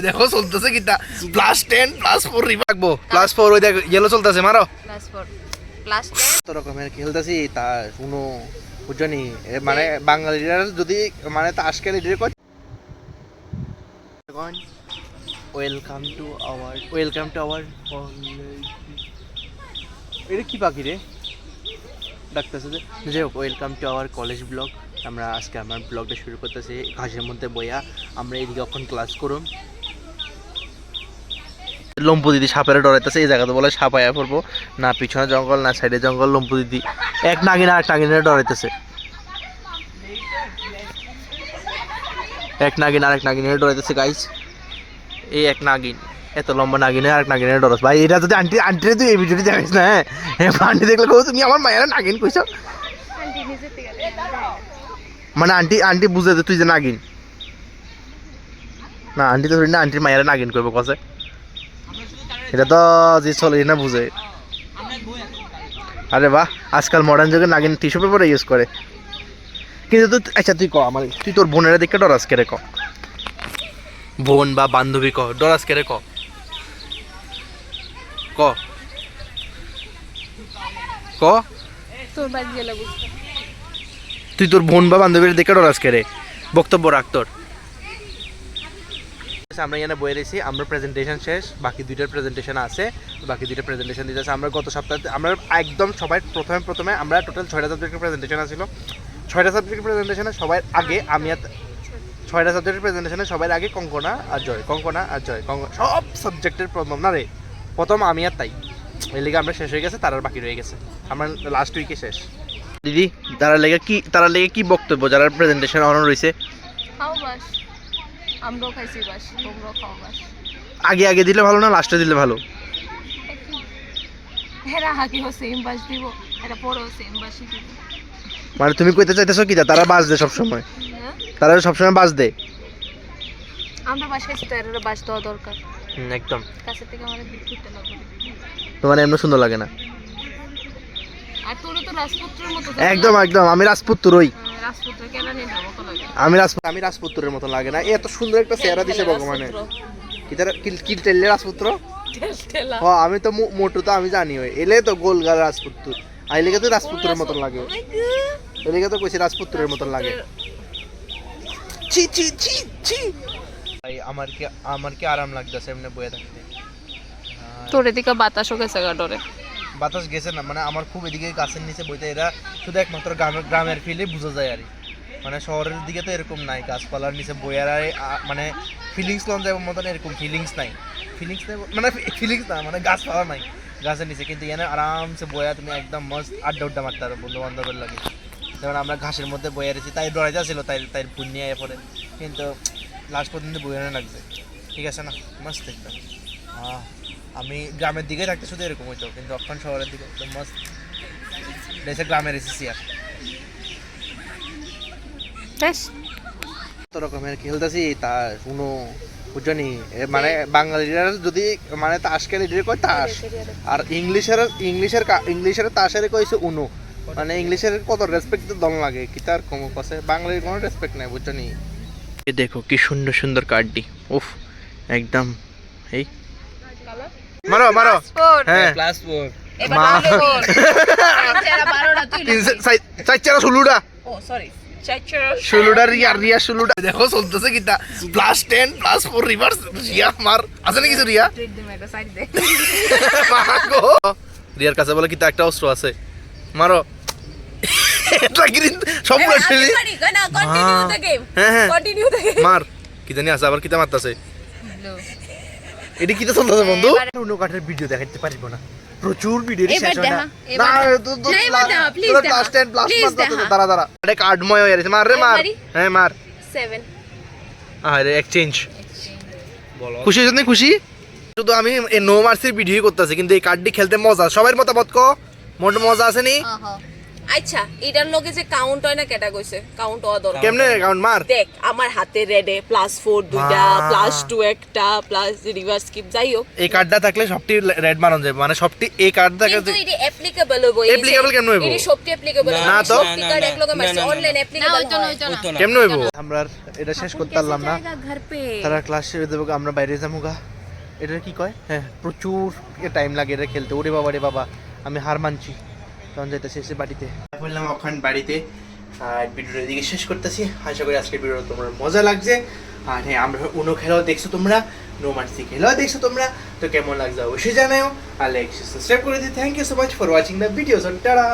দেখো চলতেছে কিটা +10 +4 রাখবো +4 ওই দেখ ইয়েলো চলতেছে মারো +4 +10 কত রকমের খেলতেছি তা শুনো বুঝনি মানে বাঙালিরা যদি মানে তাস খেলে এদের কয় ওয়েলকাম টু আওয়ার এটা কি পাখি রে ডাকতেছে যে যাই হোক welcome to our college blog. আমরা আজকে আমার ব্লগটা শুরু করতেছি ঘাসের মধ্যে বইয়া। আমরা এদিকে এখন ক্লাস করুম। লম্পু দিদি সাপের ডরাইতেছে, এই জায়গাতে বলে সাপ আয়া পড়বো না, পিছনে জঙ্গল না সাইডে জঙ্গল। লম্পু দিদি এক নাগিন আর এক নাগিনের ডরাইতেছে, এক নাগিন আর এক নাগিনের ডরাইতেছে গাইস। এই এক নাগিন এত লম্বা নাগিনে আর এক নাগিনের ডরাস ভাই। এটা যদি আন্টি তুই এই ভিডিওটি দেখিস না, হ্যাঁ আন্টি দেখলে কো তুমি আমার মায়ের নাগিন কইছো, মানে আন্টি বুঝে তুই যে নাগিন না, আন্টি তো না আন্টির মায়ের নাগিন করবো কসে, এটা তো যে চলে না বুঝে। আরে বাহ, আজকাল মডার্ন যুগে নাগিন টিস্যু পেপারে ইউজ করে। কিন্তু তুই আচ্ছা তুই ক আমার, তুই তোর বোনের দিকে ডরাস কে রে, ক বোন বা বান্ধবী ক ডরাস কে রে, ক ক ক তোর বাড়ি গেলে বুঝতে তুই তোর বোন বা বান্ধবীর দিকে ডরাস কে রে, বক্তব্য রাখ তোর। আমরা এখানে বয়ে রয়েছি, আমরা প্রেজেন্টেশন শেষ, বাকি দুইটার প্রেজেন্টেশন আছে, বাকি দুইটা প্রেজেন্টেশন দিতেছে। আমরা গত সপ্তাহে আমরা একদম সবাই প্রথমে আমরা টোটাল 6টা সাবজেক্টের প্রেজেন্টেশন আছিল। 6টা সাবজেক্টের প্রেজেন্টেশনে সবার আগে আমি 6টা সাবজেক্টের প্রেজেন্টেশনে সবার আগে কঙ্কনা আর জয় সব সাবজেক্টের প্রথম না রে, প্রথম আমি আর তাই। এই লেগে আমরা শেষ হয়ে গেছে, তার আর বাকি রয়ে গেছে। আমার লাস্ট উইকে শেষ। দিদি তারা লেগে কি বক্তব্য যারা প্রেজেন্টেশন অনার রয়েছে? খাও বাস, আমরাও খাইছি বাস, তোমরাও খাও বাস। আগে দিলে ভালো না লাস্টে দিলে ভালো? এরা আগেও সেম বাস দিব, এরা পরেও সেম বাসই দিব। মানে তুমি কইতে চাইতেছো কি তারা বাস দেয় সবসময়, তারা সবসময় বাস দেয়? আমরা বাস খাইছি তো এরা বাস দেওয়া দরকার। একদম কাছে থেকে আমাদের বিদ্যুৎটা লাগবে। তোমার এমন সুন্দর লাগে না। আর তোর তো রাজপুত্রের মতো। একদম আমি রাজপুত্রই। রাজপুত্র কেন নেই মতো লাগে? আমি রাজপুত্রের মতো লাগে না। এত সুন্দর একটা চেহারা দিছে ভগবানে। কি টেললে রাজপুত্র? হ্যাঁ আমি তো মোটু তো আমি জানি, ওই এলে তো গোলগাল রাজপুত্র, আইলেগে তো রাজপুত্রের মতন লাগে, এলেগে তো কইছি রাজপুত্রের মতন লাগে। ছি ছি ছি ছি ভাই, আমার কি আরাম লাগতেছে এমনি বয়ে থাকতে। তোর এদিকে বাতাসও গেছে গা ডরে। বাতাস গেছে না, মানে আমার খুব এদিকে গাছের নিচে বইতে, এরা শুধু একমাত্র গ্রামের ফিলে বোঝা যায় আর মানে শহরের দিকে তো এরকম নাই, গাছপালার নিচে বইয়ার মানে ফিলিংস লন যাবার মতন এরকম ফিলিংস নাই মানে গাছপালা নাই গাছের নিচে। কিন্তু এখানে আরামসে বয়া তুমি একদম মস্ত আড্ডা মারতে পারো বন্ধু বান্ধবের লাগে। যেমন আমরা ঘাসের মধ্যে বয়ে রেছি, তাই ডরাইতে ছিল তাই পুণ্য আয় পরে, কিন্তু লাস্ট পর্যন্ত বইয়ানো লাগছে। ঠিক আছে না, মস্ত একদম। আমি গ্রামের দিকে থাকতে শুধু এরকম হইতো, কিন্তু এখন শহরের দিকে একদম মস্ত দেশে গ্রামের এসেছি। আর কত রকমের খেলতেছি তা শুনো বুঝনি, মানে বাঙালিরা যদি মানে তাস খেলে এদের কয় তাস, আর ইংলিশের তাসের কইছে উনো, মানে ইংলিশের কত রেসপেক্ট দল লাগে কি তার কম কাছে, বাঙালির কোনো রেসপেক্ট নাই বুঝনি। দেখো কি সুন্দর সুন্দর কার্ডটি, উফ একদম। এই মারো হ্যাঁ +4 এবার চেরা 12টা তুই চাইরা ষোলোটা। ও সরি ষোলোটা রিয়া ষোলোটা দেখো চলতেছে কিটা +10 +4 রিভার্স রিয়া মার আছে না কিছু রিয়া রিয়ার কাছে বলে কিটা একটা অস্ত্র আছে, মারো সবগুলো ফেলি। হ্যাঁ মার কি জানি আছে, আবার কিটা মারতেছে। এটা কিটা চলতেছে বন্ধু? অন্য কাঠের ভিডিও দেখাইতে পারিব না, প্রচুর ভিডিও শেষ হয় না। দাঁড়া এটা কার্ডময় হয়ে গেছে, মার রে মার। হ্যাঁ মার 7। আরে এক্সচেঞ্জ খুশি হয়েছেন? খুশি শুধু আমি নো মার্সির ভিডিও করতেছি, কিন্তু এই কার্ডটি খেলতে মজা। সবার মতামত মোট মজা আছে নি? আচ্ছা এটার লগে যে কাউন্ট হয় না কেটা কইছে কাউন্ট হওয়া দরকার কেমনে অ্যাকাউন্ট মার দেখ আমার হাতে রেডে +4 দুইটা মা। +2 একটা প্লাস রিভার্স স্কিপ যাই হোক এই কার্ডটা থাকলে সবটি রেড মারন যায় মানে সবটি এই কার্ড থাকে কিন্তু এটি অ্যাপ্লিকেবল হইব Applicable কেমনে হইবো? এটি সবটি অ্যাপ্লিকেবল না তো। কার্ড এক লগে মারছে অনলাইন না অ্যাপ্লিকেবল ওইটা না ওইটা না কেমনে হইব আমরা আর এটা শেষ করতে পারলাম না ঘর পে তারা ক্লাস শেষ দেবো আমরা বাইরে যাবো এটা কি কয় হ্যাঁ প্রচুর টাইম লাগে এটা খেলতে ওরে বাবা রে বাবা আমি হার মানছি তখন যাইতেছি এসে বাড়িতে বললাম ওখান বাড়িতে আর ভিডিওটা এদিকে শেষ করতেছি আশা করি আজকের ভিডিও তোমার মজা লাগছে আর হ্যাঁ আমরা উনো খেলাও দেখছো তোমরা নো মার্সি খেলাও দেখছো তোমরা তো কেমন লাগছে অবশ্যই জানাও আর লাইক সাবস্ক্রাইব করে দিই thank you so much for watching the videos tata